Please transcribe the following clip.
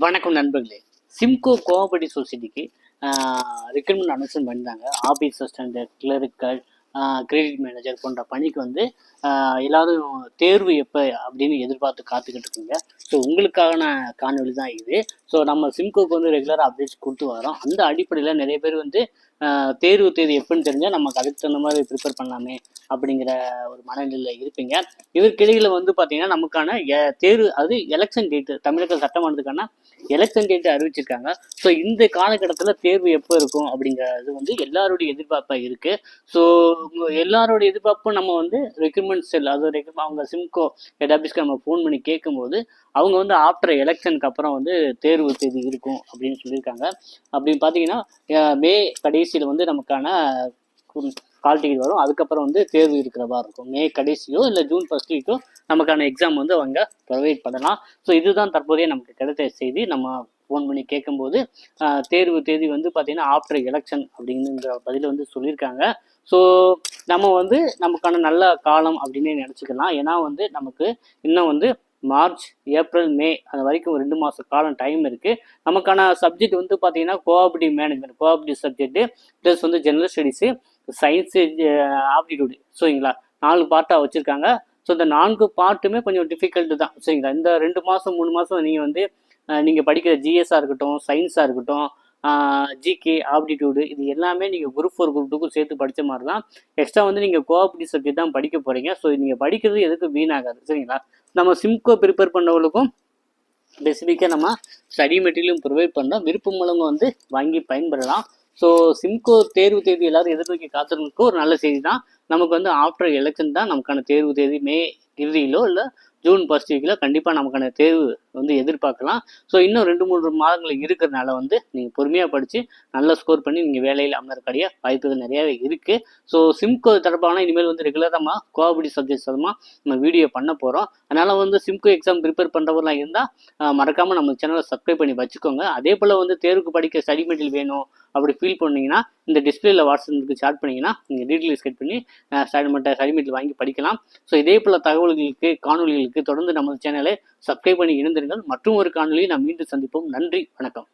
வணக்கம் நண்பர்களே. Simcoe cooperative சொசைட்டிக்கு ரெக்ரூட்மெண்ட் அனௌன்ஸ்மெண்ட் பண்ணியிருந்தாங்க. Office assistant, clerical, credit manager போன்ற பணிக்கு வந்து எல்லாரும் தேர்வு எப்போ அப்படின்னு எதிர்பார்த்து காத்துக்கிட்டு இருக்கீங்க. ஸோ உங்களுக்கான காணொலி தான் இது. ஸோ நம்ம சிம்கோக்கு வந்து ரெகுலராக அப்டேட்ஸ் கொடுத்து வரோம். அந்த அடிப்படையில் நிறைய பேர் வந்து தேர்வு தேதி எப்படின்னு தெரிஞ்சால் நமக்கு அதுக்கு தகுந்த மாதிரி ப்ரிப்பேர் பண்ணலாமே அப்படிங்கிற ஒரு மனநிலையில் இருப்பீங்க. இதற்கிடையில் வந்து பார்த்தீங்கன்னா நமக்கான தேர்வு அது எலெக்ஷன் டேட்டு, தமிழக சட்டமன்றத்துக்கான எலெக்ஷன் டேட்டு அறிவிச்சிருக்காங்க. ஸோ இந்த காலகட்டத்தில் தேர்வு எப்போ இருக்கும் அப்படிங்கிறது வந்து எல்லாருடைய எதிர்பார்ப்பாக இருக்குது. ஸோ எல்லாரோட எதிர்பார்ப்பும் நம்ம வந்து ரெக்ரூட்மெண்ட் செல், அது அவங்க சிம்கோ ஹெட் ஆஃபீஸ்க்கு நம்ம ஃபோன் பண்ணி கேட்கும்போது அவங்க வந்து ஆஃப்டர் எலெக்ஷனுக்கு அப்புறம் வந்து தேர்வு தேதி இருக்கும் அப்படின்னு சொல்லியிருக்காங்க. அப்படின்னு பார்த்தீங்கன்னா மே கடைசியில் வந்து நமக்கான கால் டிக்கெட் வரும். அதுக்கப்புறம் வந்து தேர்வு இருக்கிற மாதிரி இருக்கும். மே கடைசியோ இல்லை ஜூன் ஃபர்ஸ்ட் வீக்கோ நமக்கான எக்ஸாம் வந்து அவங்க ப்ரொவைட் பண்ணலாம். ஸோ இதுதான் தற்போதைய நமக்கு கிடைத்த செய்தி. நம்ம ஃபோன் பண்ணி கேட்கும்போது தேர்வு தேதி வந்து பார்த்தீங்கன்னா ஆஃப்டர் எலெக்ஷன் அப்படிங்கிற பதில் வந்து சொல்லியிருக்காங்க. ஸோ நம்ம வந்து நமக்கான நல்ல காலம் அப்படின்னே நினச்சிக்கலாம். ஏன்னா வந்து நமக்கு இன்னும் வந்து மார்ச், ஏப்ரல், மே அது வரைக்கும் 2 மாத காலம் டைம் இருக்குது. நமக்கான சப்ஜெக்ட் வந்து பார்த்தீங்கன்னா cooperative management, cooperative subject plus வந்து ஜெனரல் ஸ்டடீஸு, சயின்ஸு, ஆப்டிடியூடு. சரிங்களா, 4 பார்ட்டாக வச்சுருக்காங்க. ஸோ இந்த 4 பார்ட்டுமே கொஞ்சம் டிஃபிகல்ட்டு தான். சரிங்களா, இந்த 2 மாதம் 3 மாதம் நீங்கள் வந்து நீங்கள் படிக்கிற ஜிஎஸ்ஸாக இருக்கட்டும், சயின்ஸாக இருக்கட்டும், ஜிகே, ஆப்டிடியூடு, இது எல்லாமே நீங்கள் குரூப் 4 குரூப் 2க்கும் சேர்த்து படித்த மாதிரி தான். எக்ஸ்ட்ரா வந்து நீங்கள் கோஆபரேட்டிவ் சப்ஜெக்ட் தான் படிக்க போகிறீங்க. ஸோ நீங்கள் படிக்கிறது எதுக்கு வீணாகாது. சரிங்களா, நம்ம சிம்கோ ப்ரிப்பேர் பண்ணவங்களுக்கும் ஸ்பெசிஃபிக்காக நம்ம ஸ்டடி மெட்டீரியலும் ப்ரொவைட் பண்ணுறோம். விருப்பம் மூலமாக வந்து வாங்கி பயன்படலாம். ஸோ சிம்கோ தேர்வு தேதி எல்லாரும் எதிர்நோக்கி காத்திருக்க ஒரு நல்ல செய்தி தான். நமக்கு வந்து ஆஃப்டர் எலெக்ஷன் தான் நமக்கான தேர்வு தேதி. மே இறுதியிலோ இல்லை ஜூன் ஃபர்ஸ்ட் வீக்கில் கண்டிப்பாக நமக்கான தேர்வு வந்து எதிர்பார்க்கலாம். ஸோ இன்னும் 2-3 மாதங்கள் இருக்கிறதுனால வந்து நீங்கள் பொறுமையாக படித்து நல்ல ஸ்கோர் பண்ணி நீங்கள் வேலையில் அமர்றக்கூடிய வாய்ப்புகள் நிறையாவே இருக்குது. ஸோ சிம்கோ தொடர்பான இனிமேல் வந்து ரெகுலராக நம்ம கோஆபரேட்டிவ் சப்ஜெக்ட்ஸ் மூலமாக நம்ம வீடியோ பண்ண போகிறோம். அதனால் வந்து சிம்கோ எக்ஸாம் ப்ரிப்பேர் பண்ணுறவங்களாம் இருந்தால் மறக்காமல் நம்ம சேனலை சப்ஸ்கிரைப் பண்ணி வச்சுக்கோங்க. அதே போல் வந்து தேர்வுக்கு படிக்க ஸ்டடி மெட்டீரியல் வேணும் அப்படி ஃபீல் பண்ணிங்கன்னா இந்த டிஸ்பிளேல வாட்ஸ்அப்புக்கு சாட் பண்ணிங்கன்னா நீங்கள் டீட்டெயில் ஸ்கெட் பண்ணி ஸ்டடி மெட்டீரியல் வாங்கி படிக்கலாம். ஸோ இதே போல் தகவல்களுக்கு, காணொலிகளுக்கு தொடர்ந்து நம்ம சேனலை சப்ஸ்கிரைப் பண்ணி இணைந்திருங்கள். மற்றும் ஒரு காணொலியை நாம் மீண்டும் சந்திப்போம். நன்றி, வணக்கம்.